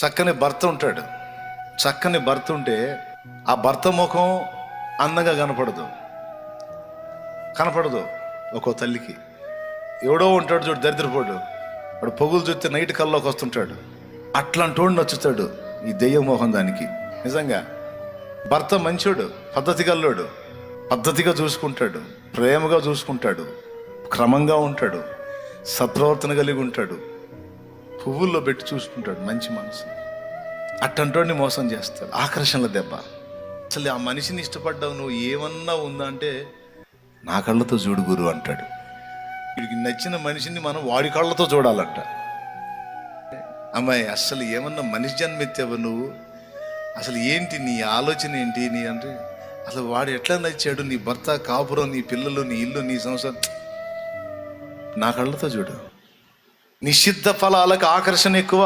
చక్కని భర్త ఉంటాడు. చక్కని భర్త ఉంటే ఆ భర్త ముఖం అందంగా కనపడదు ఒక్కో తల్లికి. ఎవడో ఉంటాడు చూడు, దరిద్రపోడు, వాడు పొగులు చూస్తే నైట్ కల్లోకి వస్తుంటాడు. అట్లాంటి వాడు నచ్చుతాడు ఈ దెయ్య మోహం దానికి. నిజంగా భర్త మంచోడు, పద్ధతి గల్లోడు, పద్ధతిగా చూసుకుంటాడు, ప్రేమగా చూసుకుంటాడు, క్రమంగా ఉంటాడు, సత్ప్రవర్తన కలిగి ఉంటాడు, పువ్వుల్లో పెట్టి చూసుకుంటాడు, మంచి మనసు. అట్టంటోడిని మోసం చేస్తాడు. ఆకర్షణల దెబ్బ. అసలు ఆ మనిషిని ఇష్టపడ్డావు, నువ్వు ఏమన్నా ఉందా అంటే నా కళ్ళతో చూడు గురు అంటాడు. వీడికి నచ్చిన మనిషిని మనం వాడి కళ్ళతో చూడాలంట. అమ్మాయి అసలు ఏమన్నా మనిషి జన్మెత్తావు నువ్వు, అసలు ఏంటి నీ ఆలోచన ఏంటి నీ అంటే, అసలు వాడు ఎట్లా నచ్చాడు, నీ భర్త, కాపురం, నీ పిల్లలు, నీ ఇల్లు, నీ సంసారం, నా కళ్ళతో చూడు. నిషిద్ధ ఫలాలకు ఆకర్షణ ఎక్కువ.